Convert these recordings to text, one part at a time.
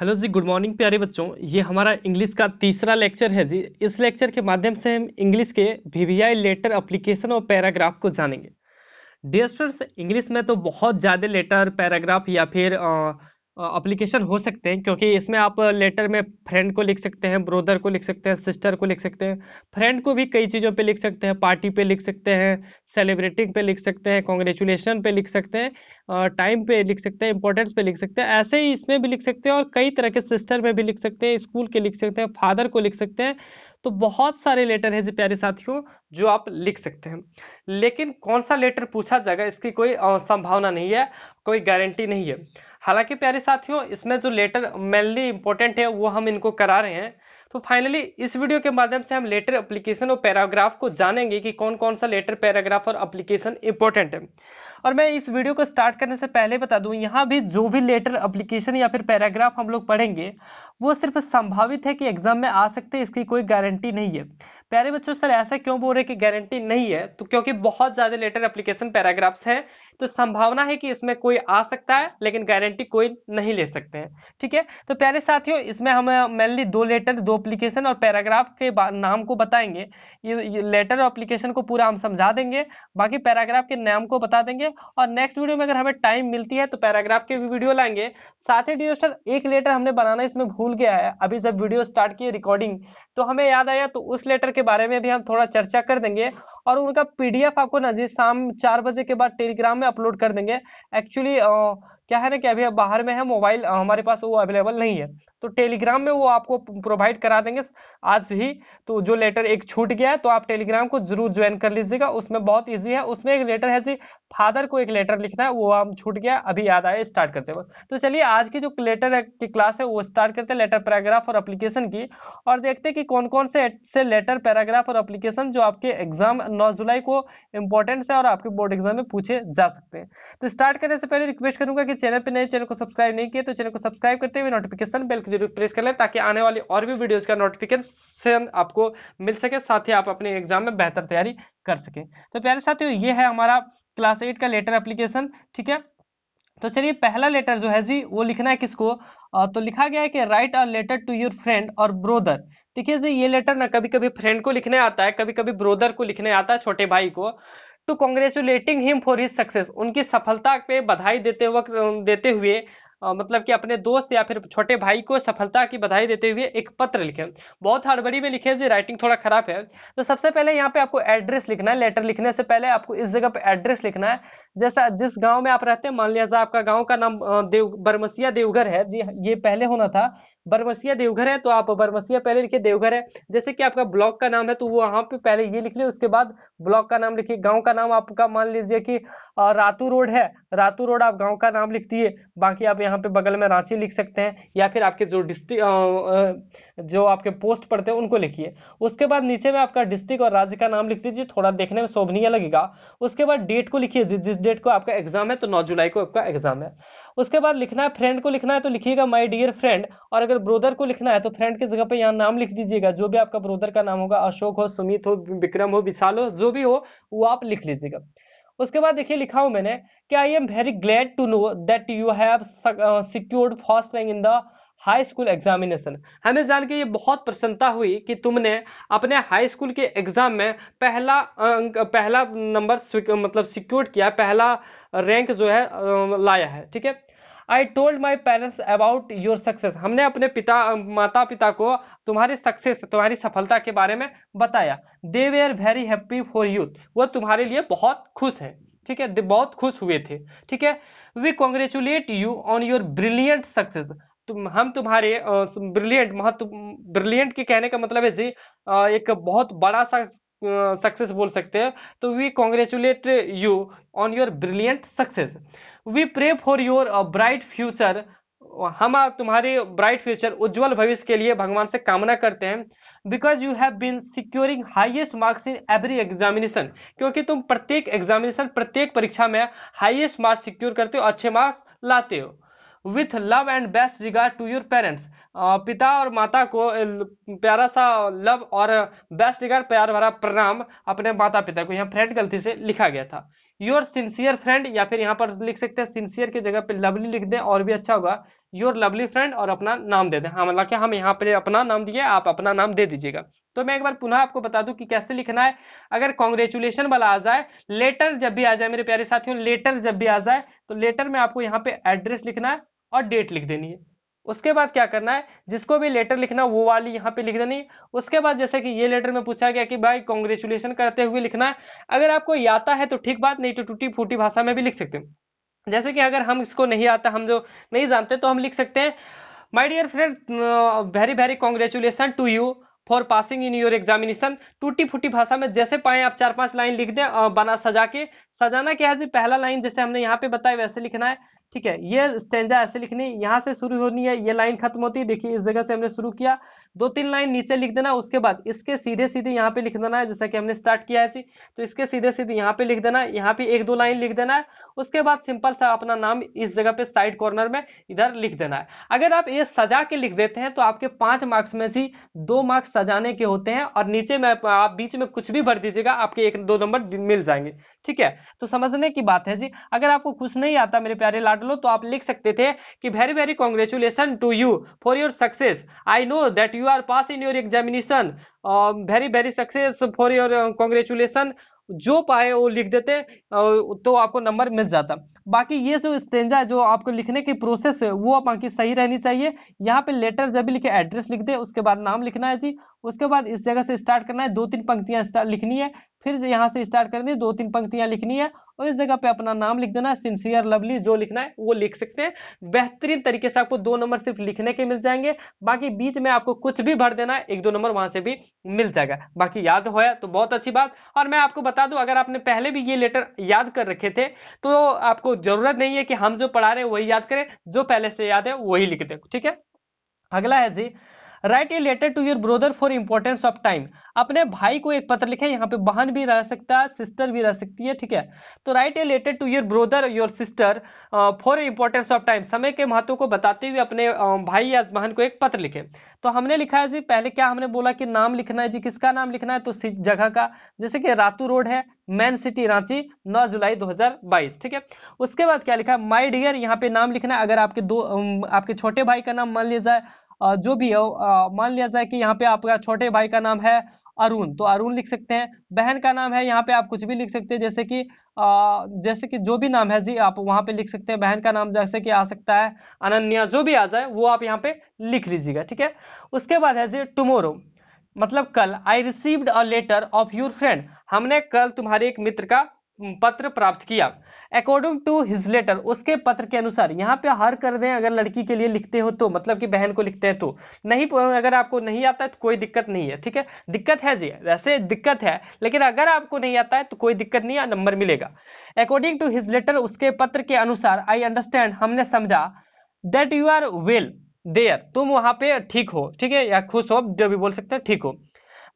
Hello जी, good morning प्यारे बच्चों। ये हमारा इंग्लिश का तीसरा लेक्चर है जी। इस लेक्चर के माध्यम से हम इंग्लिश के वीवीआई लेटर एप्लीकेशन और पैराग्राफ को जानेंगे। डियर स्टूडेंट्स, इंग्लिश में तो बहुत ज़्यादा लेटर, पैराग्राफ या फिर एप्लीकेशन हो सकते हैं, क्योंकि इसमें आप लेटर में फ्रेंड को लिख सकते हैं, ब्रदर को लिख सकते हैं, सिस्टर को लिख सकते हैं। फ्रेंड को भी कई चीज़ों पे लिख सकते हैं, पार्टी पे लिख सकते हैं, सेलिब्रेटिंग पे लिख सकते हैं, कॉन्ग्रेचुलेशन पे लिख सकते हैं, टाइम पे लिख सकते हैं, इंपॉर्टेंस पे लिख सकते हैं। ऐसे ही इसमें भी लिख सकते हैं और कई तरह के सिस्टर में भी लिख सकते हैं, स्कूल के लिख सकते हैं, फादर को लिख सकते हैं। तो बहुत सारे लेटर हैं जी प्यारे साथियों, जो आप लिख सकते हैं। लेकिन कौन सा लेटर पूछा जाएगा इसकी कोई संभावना नहीं है, कोई गारंटी नहीं है। हालांकि प्यारे साथियों, इसमें जो लेटर मेनली इंपॉर्टेंट है वो हम इनको करा रहे हैं। तो फाइनली इस वीडियो के माध्यम से हम लेटर, एप्लीकेशन और पैराग्राफ को जानेंगे कि कौन कौन सा लेटर, पैराग्राफ और एप्लीकेशन इंपॉर्टेंट है। और मैं इस वीडियो को स्टार्ट करने से पहले बता दूं, यहाँ भी जो भी लेटर, एप्लीकेशन या फिर पैराग्राफ हम लोग पढ़ेंगे वो सिर्फ संभावित है कि एग्जाम में आ सकते हैं, इसकी कोई गारंटी नहीं है। प्यारे बच्चों, सर ऐसा क्यों बोल रहे कि गारंटी नहीं है? तो क्योंकि बहुत ज्यादा लेटर, एप्लीकेशन, पैराग्राफ्स हैं, तो संभावना है कि इसमें कोई आ सकता है, लेकिन गारंटी कोई नहीं ले सकते हैं। ठीक है, तो प्यारे साथियों, इसमें हम मेनली दो लेटर, दो एप्लीकेशन और पैराग्राफ के नाम को बताएंगे। ये लेटर और एप्लीकेशन को पूरा हम समझा देंगे, बाकी पैराग्राफ के नाम को बता देंगे। और नेक्स्ट वीडियो में अगर हमें टाइम मिलती है तो पैराग्राफ के भी वीडियो लाएंगे। साथ ही डियर सर, एक लेटर हमने बनाना इसमें भूल गया है, अभी जब वीडियो स्टार्ट की रिकॉर्डिंग तो हमें याद आया, तो उस लेटर के बारे में भी हम थोड़ा चर्चा कर देंगे। और उनका पीडीएफ आपको ना जी शाम 4 बजे के बाद टेलीग्राम में अपलोड कर देंगे। एक्चुअली क्या है ना कि अभी बाहर में है, मोबाइल हमारे पास वो अवेलेबल नहीं है, तो टेलीग्राम में वो आपको प्रोवाइड करा देंगे आज ही। तो जो लेटर एक छूट गया है, तो आप टेलीग्राम को जरूर ज्वाइन कर लीजिएगा, उसमें बहुत ईजी है। उसमें एक लेटर है जी, फादर को एक लेटर लिखना है, वो हम छूट गया, अभी याद आया, स्टार्ट करते हैं। तो चलिए आज की जो लेटर की क्लास है वो स्टार्ट करते हैं, लेटर, पैराग्राफ और एप्लीकेशन की, और देखते हैं कि कौन कौन से लेटर, पैराग्राफ और एप्लीकेशन जो आपके एग्जाम 9 जुलाई को इंपॉर्टेंट है और आपके बोर्ड एग्जाम में पूछे जा सकते हैं। तो स्टार्ट करने से पहले रिक्वेस्ट करूंगा कि चैनल पे नए, चैनल को सब्सक्राइब नहीं किए तो चैनल को सब्सक्राइब करते हुए नोटिफिकेशन बेल को जरूर प्रेस कर लें, ताकि आने वाली और भी वीडियोस का नोटिफिकेशन आपको मिल सके, साथ ही आप अपने एग्जाम में बेहतर तैयारी कर सके। तो प्यारे साथियों, ये है हमारा क्लास 8 का लेटर एप्लीकेशन। ठीक है, तो चलिए पहला लेटर जो है जी वो लिखना है किसको? तो लिखा गया है कि write a letter to your friend और ब्रोदर। देखिए जी, ये लेटर ना कभी कभी फ्रेंड को लिखने आता है, कभी कभी ब्रोदर को लिखने आता है, छोटे भाई को। To congratulating him for his success, उनकी सफलता पे बधाई देते वक्त, देते हुए, मतलब कि अपने दोस्त या फिर छोटे भाई को सफलता की बधाई देते हुए एक पत्र लिखे। बहुत हड़बड़ी में लिखे जी, राइटिंग थोड़ा खराब है। तो सबसे पहले यहाँ पे आपको एड्रेस लिखना है। लेटर लिखने से पहले आपको इस जगह पे एड्रेस लिखना है। जैसा जिस गांव में आप रहते हैं, मान लिया आपका गांव का नाम बरमसिया देवघर है जी, ये पहले होना था बरमसिया देवघर है, तो आप बरमसिया पहले लिखिए, देवघर है। जैसे कि आपका ब्लॉक का नाम है, तो वो वहां पे पहले ये लिख लिया, उसके बाद ब्लॉक का नाम लिखिए। गांव का नाम आपका मान लीजिए कि रातू रोड है, रातू रोड आप गांव का नाम लिख दिए। बाकी आप यहाँ पे बगल में रांची लिख सकते हैं, या फिर आपके जो डिस्ट्रिक्ट, जो आपके पोस्ट पड़ते हैं उनको लिखिए। उसके बाद नीचे में आपका डिस्ट्रिक्ट और राज्य का नाम लिख दीजिए, थोड़ा देखने में शोभनीय लगेगा। उसके बाद डेट को लिखिए, जिस डेट को आपका एग्जाम है, तो 9 जुलाई को आपका एग्जाम है। उसके बाद लिखना है, फ्रेंड को लिखना है तो लिखिएगा माय डियर फ्रेंड। और अगर ब्रोदर को लिखना है तो फ्रेंड की जगह पे यहाँ नाम लिख दीजिएगा, जो भी आपका ब्रोदर का नाम होगा, अशोक हो, सुमित हो, विक्रम हो, विशाल हो, जो भी हो वो आप लिख लीजिएगा। उसके बाद देखिए लिखा हूं मैंने कि I am very glad to know that you have secured first rank in the high school examination. हमें जान के ये बहुत प्रसन्नता हुई कि तुमने अपने हाई स्कूल के एग्जाम में पहला अंक, पहला नंबर मतलब सिक्योर किया, पहला रैंक जो है लाया है। ठीक है, I told my parents about your success, हमने अपने माता पिता को तुम्हारी सक्सेस, तुम्हारी सफलता के बारे में बताया। They were very happy for you, वो तुम्हारे लिए बहुत खुश है। ठीक है, बहुत खुश हुए थे। ठीक है, we congratulate you on your brilliant success, हम तुम्हारे ब्रिलियंट, महत्व, ब्रिलियंट के कहने का मतलब है जी एक बहुत बड़ा सा सक्सेस बोल सकते हैं। तो we congratulate you on your brilliant success. We pray for your bright future, हम तुम्हारे ब्राइट फ्यूचर, उज्जवल भविष्य के लिए भगवान से कामना करते हैं। Because you have been securing highest marks in every examination, क्योंकि तुम प्रत्येक एग्जामिनेशन, प्रत्येक परीक्षा में हाईएस्ट मार्क्स सिक्योर करते हो, अच्छे मार्क्स लाते हो। With love and best regard to your parents, पिता और माता को प्यारा सा लव और बेस्ट रिगार्ड, प्यार भरा प्रणाम अपने माता पिता को। यहाँ फ्रेंड गलती से लिखा गया था। योर सिंसियर फ्रेंड, या फिर यहाँ पर लिख सकते हैं सिंसियर की जगह पे लवली लिख दें और भी अच्छा होगा। योर लवली फ्रेंड और अपना नाम दे दें। हालांकि हम यहाँ पे अपना नाम दिए, आप अपना नाम दे दीजिएगा। तो मैं एक बार पुनः आपको बता दूं कि कैसे लिखना है। अगर कॉन्ग्रेचुलेशन वाला आ जाए, लेटर जब भी आ जाए मेरे प्यारे साथियों, लेटर जब भी आ जाए तो लेटर में आपको यहाँ पे एड्रेस लिखना है और डेट लिख देनी है। उसके बाद क्या करना है, जिसको भी लेटर लिखना वो वाली यहाँ पे लिख देनी है। उसके बाद जैसे कि ये लेटर में पूछा गया कि भाई कॉन्ग्रेचुलेशन करते हुए लिखना है। अगर आपको ये आता है तो ठीक बात, नहीं तो टूटी फूटी भाषा में भी लिख सकते हैं। जैसे कि अगर हम इसको नहीं आता, हम जो नहीं जानते, तो हम लिख सकते हैं my dear friend, very very congratulation to you for passing in your examination. टूटी फूटी भाषा में जैसे पाए आप 4-5 लाइन लिख दें, बना सजा के। सजाना क्या है जी, पहला लाइन जैसे हमने यहाँ पे बताया वैसे लिखना है, ठीक है। ये स्टेंजा ऐसे लिखनी, यहाँ से शुरू होनी है, ये लाइन खत्म होती है, देखिए इस जगह से हमने शुरू किया, 2-3 लाइन नीचे लिख देना। उसके बाद इसके सीधे सीधे यहाँ पे लिख देना है, जैसा कि हमने स्टार्ट किया है जी। तो इसके सीधे सीधे यहाँ पे लिख देना है, यहाँ पे 1-2 लाइन लिख देना है। उसके बाद सिंपल सा अपना नाम इस जगह पे साइड कॉर्नर में इधर लिख देना है। अगर आप ये सजा के लिख देते हैं तो आपके 5 मार्क्स में से 2 मार्क्स सजाने के होते हैं, और नीचे में आप बीच में कुछ भी भर दीजिएगा, आपके 1-2 नंबर मिल जाएंगे, ठीक है। तो समझने की बात है जी। अगर आपको कुछ नहीं आता मेरे प्यारे लाडलो, तो आप लिख सकते थे कि very very congratulation to you for your success, I know that you are pass in your examination, very very success for your congratulation. जो पाए वो लिख देते, तो आपको नंबर मिल जाता। बाकी ये जो स्टेंजा जो आपको लिखने की प्रोसेस है वो बाकी सही रहनी चाहिए। यहाँ पे लेटर जब भी लिखे एड्रेस लिख दे, उसके बाद नाम लिखना है जी। उसके बाद इस जगह से स्टार्ट करना है, 2-3 पंक्तियां स्टार्ट लिखनी है, फिर यहाँ से स्टार्ट करनी है, 2-3 पंक्तियां लिखनी है, और इस जगह पे अपना नाम लिख देना है, सिंसियर लवली जो लिखना है वो लिख सकते हैं। बेहतरीन तरीके से आपको 2 नंबर सिर्फ लिखने के मिल जाएंगे। बाकी बीच में आपको कुछ भी भर देना है, 1-2 नंबर वहां से भी मिल जाएगा। बाकी याद होया तो बहुत अच्छी बात। और मैं आपको बता दूं, अगर आपने पहले भी ये लेटर याद कर रखे थे तो आपको जरूरत नहीं है कि हम जो पढ़ा रहे हैं वही याद करें, जो पहले से याद है वही लिख दे, ठीक है। अगला है जी, write a letter to your brother for importance of time. अपने भाई को एक पत्र लिखें, यहाँ पे बहन भी रह सकता है, सिस्टर भी रह सकती है, ठीक है। तो write a letter to your brother your sister for importance of time. समय के महत्व को बताते हुए अपने भाई या बहन को एक पत्र लिखें। तो हमने लिखा है जी, पहले क्या हमने बोला कि नाम लिखना है जी, किसका नाम लिखना है, तो जगह का, जैसे कि रातू रोड है, मेन सिटी रांची, 9 जुलाई 2022, ठीक है। उसके बाद क्या लिखा है, माय डियर, यहाँ पे नाम लिखना है। अगर आपके आपके छोटे भाई का नाम मान लिया जाए, जो भी हो, मान लिया जाए कि यहाँ पे आपका छोटे भाई का नाम है अरुण, तो अरुण लिख सकते हैं। बहन का नाम है, यहाँ पे आप कुछ भी लिख सकते हैं, जैसे कि जो भी नाम है जी आप वहां पे लिख सकते हैं। बहन का नाम जैसे कि आ सकता है अनन्या, जो भी आ जाए वो आप यहाँ पे लिख लीजिएगा, ठीक है। उसके बाद है जी टुमारो, मतलब कल, I received a letter of your friend, हमने कल तुम्हारे एक मित्र का पत्र प्राप्त किया। अकॉर्डिंग टू हिज लेटर, उसके पत्र के अनुसार, यहाँ पे हर कर दें अगर लड़की के लिए लिखते हो तो, मतलब कि बहन को लिखते हैं तो। नहीं, अगर आपको नहीं आता है तो कोई दिक्कत नहीं है, ठीक है। दिक्कत है जी, वैसे दिक्कत है, लेकिन अगर आपको नहीं आता है तो कोई दिक्कत नहीं है, नंबर मिलेगा। अकॉर्डिंग टू हिज लेटर, उसके पत्र के अनुसार, आई अंडरस्टैंड, हमने समझा, that you are well there, तुम वहां पे ठीक हो, ठीक है, या खुश हो, जो भी बोल सकते हैं, ठीक हो।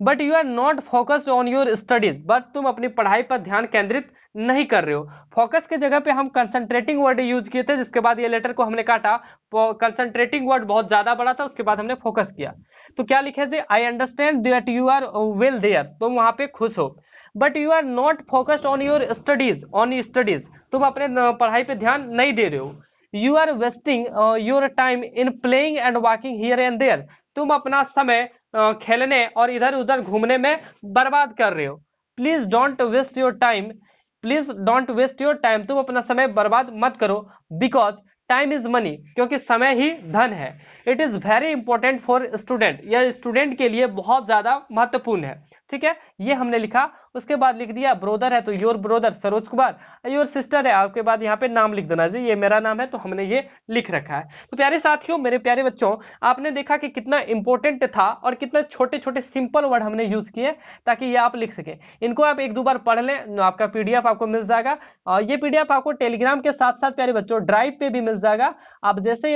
But you are not focused on your studies, but तुम अपनी पढ़ाई पर ध्यान केंद्रित नहीं कर रहे हो। फोकस के जगह पे हम कंसंट्रेटिंग वर्ड यूज किए थे, जिसके बाद ये लेटर को हमने काटा, कंसंट्रेटिंग वर्ड बहुत ज्यादा बड़ा था, उसके बाद हमने फोकस किया। तो क्या लिखे थे, I understand that you are well there, तुम वहां पे खुश हो। But you are not focused on your studies, तुम अपने पढ़ाई पे ध्यान नहीं दे रहे हो। You are wasting your time in playing and walking here and there, तुम अपना समय खेलने और इधर उधर घूमने में बर्बाद कर रहे हो। Please don't waste your time, please don't waste your time, तुम अपना समय बर्बाद मत करो। बिकॉज टाइम इज मनी, क्योंकि समय ही धन है। It is very important for student, यह स्टूडेंट के लिए बहुत ज्यादा महत्वपूर्ण है, ठीक है। ये हमने लिखा। उसके बाद लिख दिया ब्रोदर है तो your brother Saroj Kumar, your sister है आपके बाद यहाँ पे नाम लिख देना जी, ये मेरा नाम है तो हमने ये लिख रखा है। तो प्यारे साथियों, मेरे प्यारे बच्चों, आपने देखा कि कितना इंपॉर्टेंट था और कितना छोटे छोटे सिंपल वर्ड हमने यूज किए ताकि ये आप लिख सके। इनको आप 1-2 बार पढ़ लें, आपका पीडीएफ आपको मिल जाएगा। ये पीडीएफ आपको टेलीग्राम के साथ साथ प्यारे बच्चों ड्राइव पे भी मिल जाएगा। आप जैसे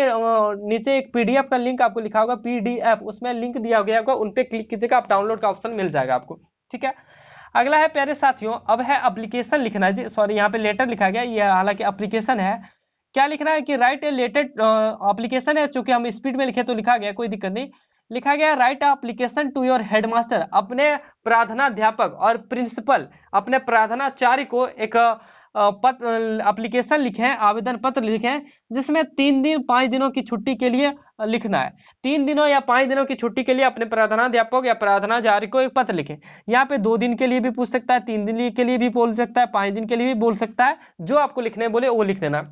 नीचे एक पीडीएफ का लिंक आपको लिखा होगा, पीडीएफ, उसमें लिंक दिया गया होगा, उन पे क्लिक कीजिएगा, आप डाउनलोड का ऑप्शन मिल जाएगा आपको, ठीक है। अगला है प्यारे साथियों, अब है एप्लीकेशन लिखना है जी, सॉरी यहाँ पे लेटर लिखा गया, ये हालांकि एप्लीकेशन है। क्या लिखना है कि राइट ए लेटर, एप्लीकेशन है, चूंकि हम स्पीड में लिखे तो लिखा गया, कोई दिक्कत नहीं। लिखा गया write application to your headmaster, अपने प्रार्थनाध्यापक और प्रिंसिपल, अपने प्रार्थनाचार्य को एक एप्लीकेशन लिखे हैं, आवेदन पत्र लिखे हैं, जिसमें 3 दिन 5 दिनों की छुट्टी के लिए लिखना है। 3 दिनों या 5 दिनों की छुट्टी के लिए अपने प्रधानाध्यापक या प्रधानाचार्य को एक पत्र लिखें। यहाँ पे 2 दिन के लिए भी पूछ सकता है, 3 दिन के लिए भी बोल सकता है, 5 दिन के लिए भी बोल सकता है, जो आपको लिखने बोले वो लिख देना।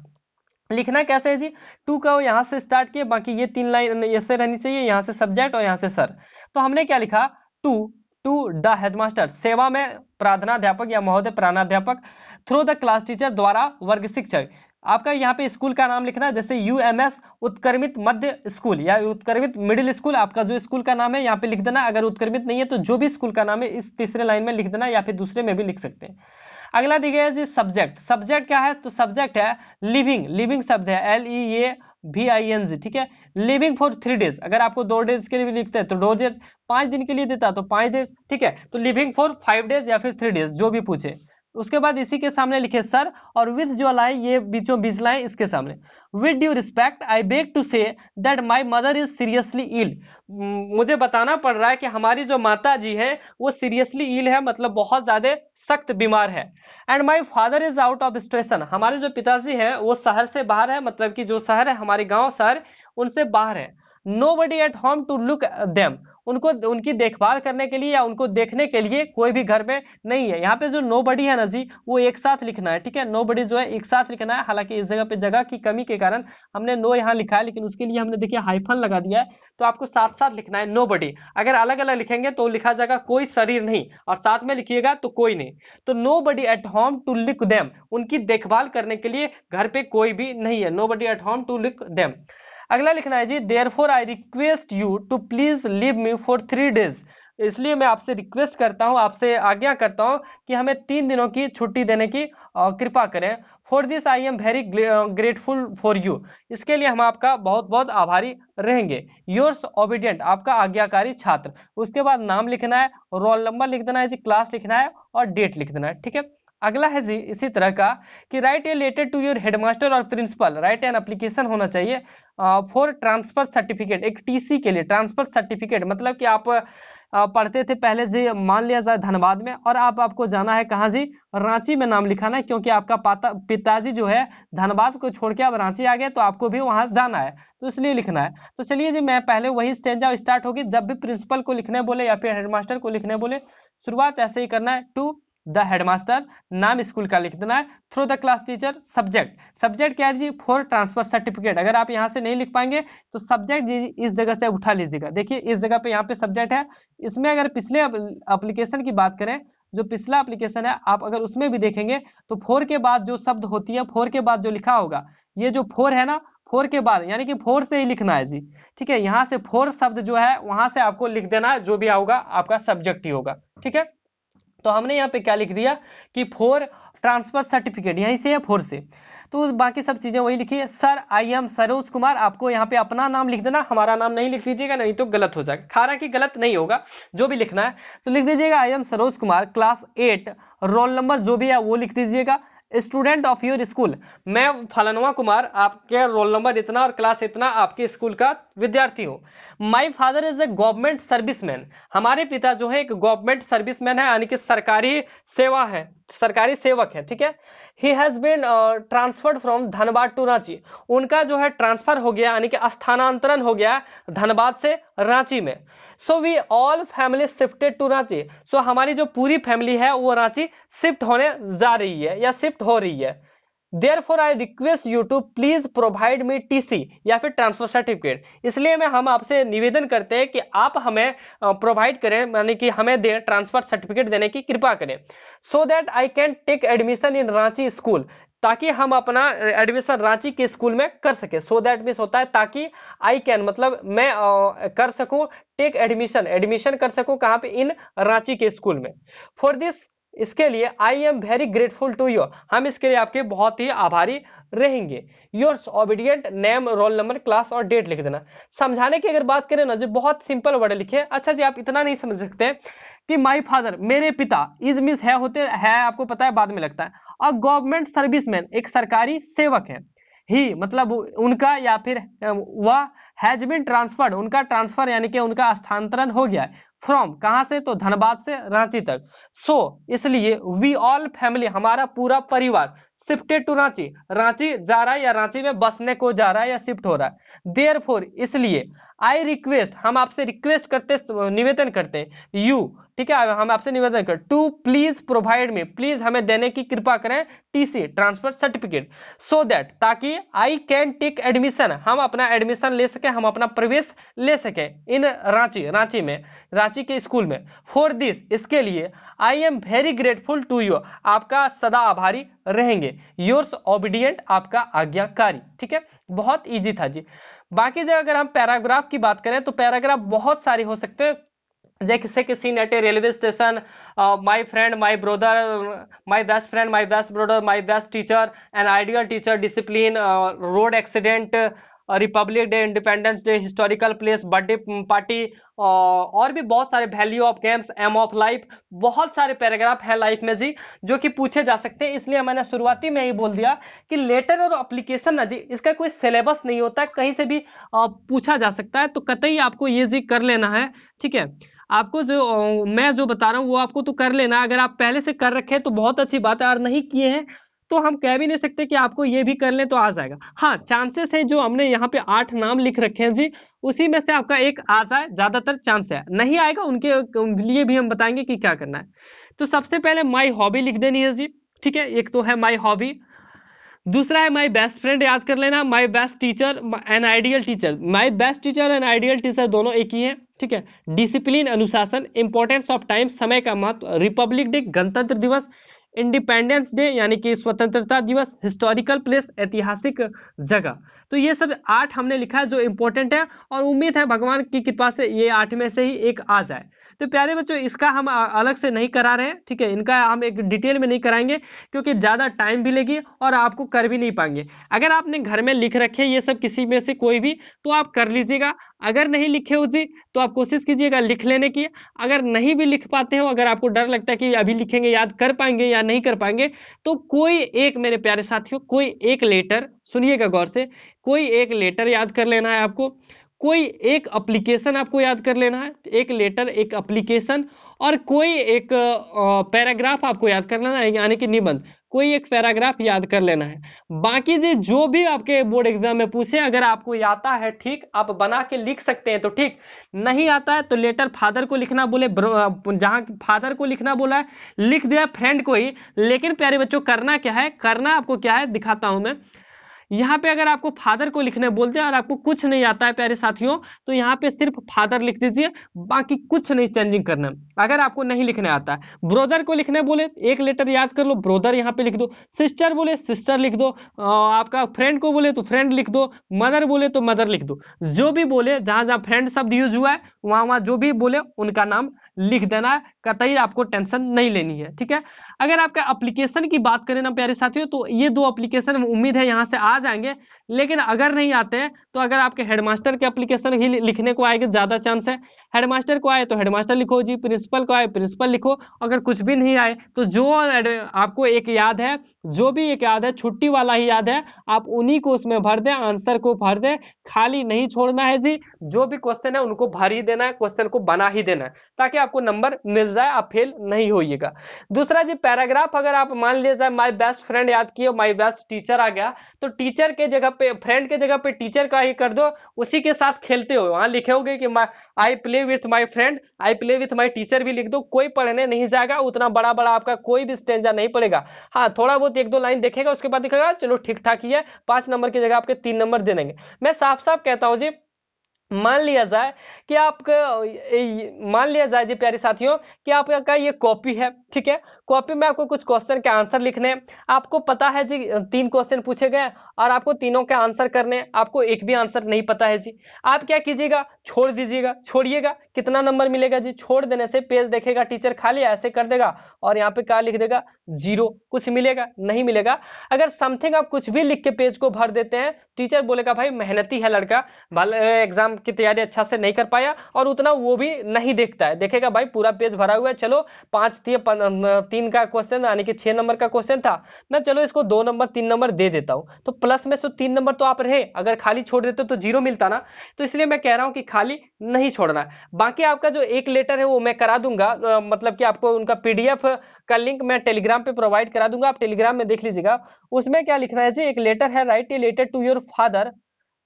लिखना कैसे है जी, टू का यहाँ से स्टार्ट किए, बाकी ये 3 लाइन ऐसे रहनी चाहिए, यहाँ से सब्जेक्ट और यहाँ से सर। तो हमने क्या लिखा, टू टू द हेडमास्टर, सेवा में प्रधानाध्यापक या महोदय प्रधानाध्यापक, थ्रू द क्लास टीचर, द्वारा वर्ग शिक्षक। आपका यहाँ पे स्कूल का नाम लिखना है, जैसे यूएमएस उत्क्रमित मध्य स्कूल या उत्क्रमित मिडिल स्कूल, आपका जो स्कूल का नाम है यहाँ पे लिख देना। अगर उत्क्रमित नहीं है तो जो भी स्कूल का नाम है इस तीसरे लाइन में लिख देना, या फिर दूसरे में भी लिख सकते हैं। अगला दिया है जी सब्जेक्ट। सब्जेक्ट क्या है, तो सब्जेक्ट है लिविंग। लिविंग शब्द है LEAVING, ठीक है। लिविंग फॉर 3 डेज, अगर आपको 2 डेज के लिए भी लिखते हैं तो 2 डेज, 5 दिन के लिए देता तो 5 डेज, ठीक है। तो लिविंग फॉर 5 डेज या फिर 3 डेज, जो भी पूछे। उसके बाद इसी के सामने लिखे सर, और विद जो लाइन ये बीचों बीच लाइन इसके सामने, with due respect I beg to say that my mother is seriously ill. मुझे बताना पड़ रहा है कि हमारी जो माता जी है वो सीरियसली इल है, मतलब बहुत ज्यादा सख्त बीमार है। And my father is out of station, हमारे जो पिताजी है वो शहर से बाहर है, मतलब कि जो शहर है हमारे गांव शहर उनसे बाहर है। Nobody at home to look them, उनको उनकी देखभाल करने के लिए या उनको देखने के लिए कोई भी घर में नहीं है। यहाँ पे जो नोबडी है ना जी, वो एक साथ लिखना है, ठीक है। नोबडी जो है एक साथ लिखना है, हालांकि इस जगह पे जगह की कमी के कारण हमने नो यहाँ लिखा है, लेकिन उसके लिए हमने देखिए हाइफन लगा दिया है, तो आपको साथ साथ लिखना है नोबडी। अगर अलग अलग लिखेंगे तो लिखा जाएगा कोई शरीर नहीं, और साथ में लिखिएगा तो कोई नहीं। तो nobody at home to look them, उनकी देखभाल करने के लिए घर पे कोई भी नहीं है। Nobody at home to look them. अगला लिखना है जी, therefore I request you to please leave me for 3 days, इसलिए मैं आपसे रिक्वेस्ट करता हूं, आपसे आज्ञा करता हूं कि हमें 3 दिनों की छुट्टी देने की कृपा करें। For this I am very grateful for you, इसके लिए हम आपका बहुत बहुत आभारी रहेंगे। योर्स ओबीडियंट, आपका आज्ञाकारी छात्र। उसके बाद नाम लिखना है, रोल नंबर लिख देना है जी, क्लास लिखना है और डेट लिख देना है, ठीक है। अगला है जी इसी तरह का कि write a letter to your headmaster और प्रिंसिपल, राइट एन एप्लीकेशन होना चाहिए फॉर ट्रांसफर सर्टिफिकेट, एक टीसी के लिए। ट्रांसफर सर्टिफिकेट मतलब कि आप पढ़ते थे पहले जी, मान लिया जाए धनबाद में, और आपको जाना है कहाँ जी, रांची में नाम लिखाना है, क्योंकि आपका पिताजी जो है धनबाद को छोड़ के अब रांची आ गए, तो आपको भी वहां जाना है, तो इसलिए लिखना है। तो चलिए जी, मैं पहले वही स्टेंजा स्टार्ट होगी, जब भी प्रिंसिपल को लिखने बोले या फिर हेडमास्टर को लिखने बोले, शुरुआत ऐसे ही करना है। टू द हेडमास्टर, नाम स्कूल का लिख देना है। Through the class teacher, subject, subject क्या है जी, फॉर ट्रांसफर सर्टिफिकेट। अगर आप यहां से नहीं लिख पाएंगे तो सब्जेक्ट जी इस जगह से उठा लीजिएगा, देखिए इस जगह पे यहाँ पे सब्जेक्ट है। इसमें अगर पिछले एप्लीकेशन की बात करें, जो पिछला एप्लीकेशन है आप अगर उसमें भी देखेंगे तो 4 के बाद जो शब्द होती है, 4 के बाद जो लिखा होगा, ये जो 4 है ना, 4 के बाद यानी कि 4 से ही लिखना है जी, ठीक है। यहाँ से 4 शब्द जो है वहां से आपको लिख देना है, जो भी होगा आपका सब्जेक्ट ही होगा, ठीक है। तो हमने यहाँ पे क्या लिख दिया कि 4 ट्रांसफर सर्टिफिकेट, यहीं से है 4 से, तो बाकी सब चीजें वही लिखिए। Sir I am Saroj Kumar, आपको यहाँ पे अपना नाम लिख देना, हमारा नाम नहीं लिख दीजिएगा, नहीं तो गलत हो जाएगा। हालांकि गलत नहीं होगा, जो भी लिखना है तो लिख दीजिएगा I am Saroj Kumar, class 8, roll number जो भी है वो लिख दीजिएगा। स्टूडेंट ऑफ योर स्कूल, मैं फलानुआ कुमार, आपके रोल नंबर इतना और क्लास इतना, आपके स्कूल का विद्यार्थी हूँ। My father is a government serviceman, हमारे पिता जो है एक गवर्नमेंट सर्विसमैन है, यानी कि सरकारी सेवा है, सरकारी सेवक है, ठीक है। He has been transferred from Dhanbad to Ranchi, उनका जो है ट्रांसफर हो गया, यानी कि स्थानांतरण हो गया धनबाद से रांची में। So we all family shifted to Ranchi, so हमारी जो पूरी फैमिली है वो रांची शिफ्ट होने जा रही है या शिफ्ट हो रही है। Therefore, I request you to please provide me TC या फिर ट्रांसफर सर्टिफिकेट, इसलिए हम आपसे निवेदन करते हैं कि आप हमें प्रोवाइड करें, यानी कि हमें दे ट्रांसफर सर्टिफिकेट देने की कृपा करें। So that I can take admission in Ranchi school, ताकि हम अपना एडमिशन रांची के स्कूल में कर सके। सो दैट मीन्स होता है ताकि, आई कैन मतलब मैं कर सकूं, टेक एडमिशन, एडमिशन कर सकूं कहां पे, इन रांची के स्कूल में। फॉर दिस, इसके लिए I am very grateful to you, हम इसके लिए आपके बहुत ही आभारी रहेंगे। Yours obedient, name, roll number, class और डेट लिख देना। समझाने की अगर बात करें ना जो बहुत सिंपल वर्ड लिखे। अच्छा जी, आप इतना नहीं समझ सकते कि माय फादर, मेरे पिता, इज मिस है होते है, आपको पता है बाद में लगता है, और गवर्नमेंट सर्विसमैन, एक सरकारी सेवक है। ही मतलब उनका या फिर वह, हैज बीन ट्रांसफर्ड, उनका ट्रांसफर यानी कि उनका स्थानांतरण हो गया है। फ्रॉम कहां से, तो धनबाद से रांची तक। सो इसलिए वी ऑल फैमिली, हमारा पूरा परिवार, शिफ्टेड टू रांची, रांची जा रहा है या रांची में बसने को जा रहा है या शिफ्ट हो रहा है। देयरफॉर, इसलिए, आई रिक्वेस्ट, हम आपसे रिक्वेस्ट करते, निवेदन करते हैं, यू, ठीक है, हम आपसे निवेदन करते, टू प्लीज प्रोवाइड में, प्लीज हमें देने की कृपा करें TC, transfer certificate, so that, ताकि आई कैन टेक एडमिशन, हम अपना एडमिशन ले सके, हम अपना प्रवेश ले सके इन रांची, रांची में, रांची के स्कूल में। फॉर दिस, इसके लिए, I am very grateful to you, आपका सदा आभारी रहेंगे, योर्स ओबीडियंट, आपका आज्ञाकारी। ठीक है, बहुत इजी था जी। बाकी जगह अगर हम पैराग्राफ की बात करें तो पैराग्राफ बहुत सारे हो सकते हैं, जैसे कि scene at a railway station, my friend, my brother, my best friend, my best brother, my best teacher, an ideal teacher, discipline, road accident, republic day, independence day, historical place, birthday party, और भी बहुत सारे, value of games, aim of life, बहुत सारे paragraph है life में जी जो कि पूछे जा सकते हैं। इसलिए मैंने शुरुआती में ही बोल दिया कि लेटर और एप्लीकेशन ना जी, इसका कोई सिलेबस नहीं होता, कहीं से भी पूछा जा सकता है, तो कतई आपको ये जी कर लेना है। ठीक है, आपको जो मैं जो बता रहा हूँ वो आपको तो कर लेना, अगर आप पहले से कर रखे हैं तो बहुत अच्छी बात है, और नहीं किए हैं तो हम कह भी नहीं सकते कि आपको ये भी कर लें तो आ जाएगा। हाँ, चांसेस है, जो हमने यहाँ पे 8 नाम लिख रखे हैं जी, उसी में से आपका एक आ जाए, ज्यादातर चांस है, नहीं आएगा उनके लिए भी हम बताएंगे कि क्या करना है। तो सबसे पहले माई हॉबी लिख देनी है जी। ठीक है, एक तो है माई हॉबी, दूसरा है माई बेस्ट फ्रेंड, याद कर लेना, my best teacher, an ideal teacher, my best teacher and ideal teacher दोनों एक ही है। ठीक है, डिसिप्लिन, अनुशासन, इंपॉर्टेंस ऑफ टाइम, समय का महत्व, रिपब्लिक डे, गणतंत्र दिवस, इंडिपेंडेंस डे यानी कि स्वतंत्रता दिवस, हिस्टोरिकल प्लेस, ऐतिहासिक जगह। तो ये सब 8 हमने लिखा है जो इंपॉर्टेंट है, और उम्मीद है भगवान की कृपा से ये 8 में से ही एक आ जाए। तो प्यारे बच्चों, इसका हम अलग से नहीं करा रहे हैं, ठीक है, इनका हम एक डिटेल में नहीं कराएंगे क्योंकि ज्यादा टाइम भी लेगी और आपको कर भी नहीं पाएंगे। अगर आपने घर में लिख रखे ये सब किसी में से कोई भी, तो आप कर लीजिएगा, अगर नहीं लिखे हो जी तो आप कोशिश कीजिएगा लिख लेने की। अगर नहीं भी लिख पाते हो, अगर आपको डर लगता है कि अभी लिखेंगे याद कर पाएंगे या नहीं कर पाएंगे, तो कोई एक, मेरे प्यारे साथियों, कोई एक लेटर, सुनिएगा गौर से, कोई एक लेटर याद कर लेना है आपको, कोई एक एप्लीकेशन आपको याद कर लेना है, एक लेटर, एक एप्लीकेशन, और कोई एक पैराग्राफ आपको याद कर लेना है, यानी कि निबंध, कोई एक पैराग्राफ याद कर लेना है। बाकी जी जो भी आपके बोर्ड एग्जाम में पूछे, अगर आपको आता है ठीक, आप बना के लिख सकते हैं तो ठीक, नहीं आता है तो लेटर फादर को लिखना बोले, जहां फादर को लिखना बोला है लिख दिया, फ्रेंड को ही। लेकिन प्यारे बच्चों, करना क्या है, करना आपको क्या है दिखाता हूं मैं। यहाँ पे अगर आपको फादर को लिखने बोलते हैं और आपको कुछ नहीं आता है प्यारे साथियों, तो यहाँ पे सिर्फ फादर लिख दीजिए, बाकी कुछ नहीं चेंजिंग करना। अगर आपको नहीं लिखने आता है, ब्रदर को लिखने बोले एक लेटर याद कर लो, ब्रदर यहाँ पे लिख दो, सिस्टर बोले सिस्टर लिख दो, आपका फ्रेंड को बोले तो फ्रेंड लिख दो, मदर बोले तो मदर लिख दो, जो भी बोले, जहां जहां फ्रेंड शब्द यूज हुआ है वहां वहां जो भी बोले उनका नाम लिख देना है, कतई आपको टेंशन नहीं लेनी है। ठीक है, अगर आपका एप्लीकेशन की बात करें ना प्यारे साथियों, तो ये 2 एप्लीकेशन उम्मीद है यहां से आ जाएंगे, लेकिन अगर नहीं आते हैं तो अगर आपके हेडमास्टर के एप्लीकेशन ही लिखने को आएंगे, ज्यादा चांस है। हेडमास्टर को आए तो हेडमास्टर लिखो जी, प्रिंसिपल को आए प्रिंसिपल लिखो, अगर कुछ भी नहीं आए तो जो आपको एक याद है, जो भी एक याद है, छुट्टी वाला ही याद है, आप उन्हीं को उसमें भर दें, आंसर को भर दें, खाली नहीं छोड़ना है जी, जो भी क्वेश्चन है उनको भर ही देना है, क्वेश्चन को बना ही देना है, ताकि आपको नंबर मिल जाए, आप फेल नहीं होइएगा। दूसरा जी, पैराग्राफ अगर आप मान लीजिए माय बेस्ट फ्रेंड याद किए, माय बेस्ट टीचर आ गया, तो टीचर के जगह पे, फ्रेंड के जगह पे टीचर का ही कर दो, उसी के साथ खेलते हो वहां लिखे होगे कि I play with my friend, I play with my teacher भी लिख दो, कोई पढ़ने नहीं जाएगा, उतना बड़ा बड़ा आपका कोई भी स्टेंजा नहीं पड़ेगा। हाँ, थोड़ा बहुत 1-2 लाइन देखेगा, उसके बाद दिखेगा चलो ठीक ठाक ही है, 5 नंबर की जगह आपके 3 नंबर दे देंगे। मैं साफ साफ कहता हूं जी, मान लिया जाए कि मान लिया जाए जी प्यारे साथियों कि आपका ये कॉपी है, ठीक है, कॉपी में आपको कुछ क्वेश्चन के आंसर लिखने हैं, आपको पता है जी 3 क्वेश्चन पूछे गए और आपको तीनों के आंसर करने हैं, आपको एक भी आंसर नहीं पता है जी, आप क्या कीजिएगा, छोड़ दीजिएगा, छोड़िएगा, कितना नंबर मिलेगा जी, छोड़ देने से पेज देखेगा टीचर खाली ऐसे कर देगा और यहाँ पे क्या लिख देगा 0, कुछ मिलेगा नहीं मिलेगा। अगर समथिंग आप कुछ भी लिख के पेज को भर देते हैं, टीचर बोलेगा भाई मेहनती है लड़का, एग्जाम एग्जाम की तैयारी अच्छा से नहीं कर पाया और उतना वो भी नहीं देखता है, देखेगा भाई पूरा पेज भरा हुआ है, चलो 3 का क्वेश्चन यानी कि 6 नंबर का क्वेश्चन था, मैं चलो इसको 2 नंबर 3 नंबर दे देता हूं, तो प्लस में से 3 नंबर तो आप रहे, अगर खाली छोड़ देते तो 0 मिलता ना। तो इसलिए मैं कह रहा हूं कि खाली नहीं छोड़ना है। बाकी आपका जो एक लेटर है वो मैं करा दूंगा, मतलब कि आपको उनका पीडीएफ का लिंक मैं टेलीग्राम पे प्रोवाइड करा दूंगा, आप टेलीग्राम में देख लीजिएगा। उसमें क्या लिखना है जी, एक लेटर है, write a letter to your father,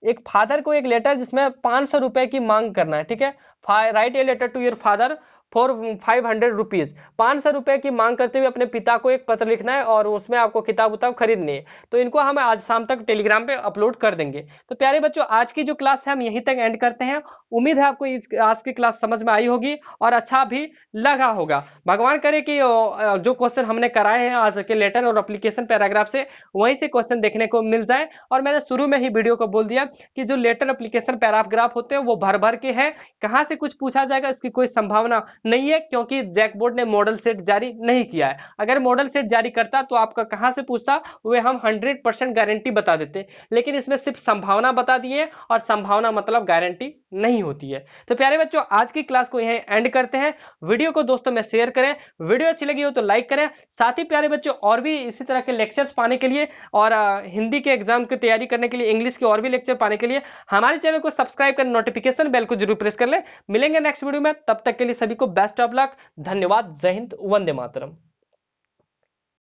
एक फादर को एक लेटर जिसमें 500 रुपए की मांग करना है, ठीक है। Write a letter to your father for 500 rupees, 500 रुपए की मांग करते हुए अपने पिता को एक पत्र लिखना है और उसमें आपको किताब उताब खरीदनी है। तो इनको हम आज शाम तक टेलीग्राम पे अपलोड कर देंगे। तो प्यारे बच्चों, आज की जो क्लास है हम यहीं तक एंड करते हैं। उम्मीद है आपको आज की क्लास समझ में आई होगी और अच्छा भी लगा होगा। भगवान करे कि जो क्वेश्चन हमने कराए हैं आज के लेटर और एप्लीकेशन पैराग्राफ से, वहीं से क्वेश्चन देखने को मिल जाए। और मैंने शुरू में ही वीडियो को बोल दिया कि जो लेटर एप्लीकेशन पैराग्राफ होते हैं वो भर भर के हैं, कहां से कुछ पूछा जाएगा इसकी कोई संभावना नहीं है, क्योंकि जैक बोर्ड ने मॉडल सेट जारी नहीं किया है। अगर मॉडल सेट जारी करता तो आपका कहां से पूछता, वे हम 100% गारंटी बता देते, लेकिन इसमें सिर्फ संभावना बता दिए और संभावना मतलब गारंटी नहीं होती है। तो प्यारे बच्चों, आज की क्लास को यहीं एंड करते हैं। वीडियो को दोस्तों में शेयर करें, वीडियो अच्छी लगी हो तो लाइक करें। साथ ही प्यारे बच्चों, और भी इसी तरह के लेक्चर्स पाने के लिए और हिंदी के एग्जाम की तैयारी करने के लिए, इंग्लिश के और भी लेक्चर पाने के लिए हमारे चैनल को सब्सक्राइब कर नोटिफिकेशन बेल को जरूर प्रेस कर ले। मिलेंगे नेक्स्ट वीडियो में, तब तक के लिए सभी को बेस्ट ऑफ लक। धन्यवाद। जय हिंद, वंदे मातरम।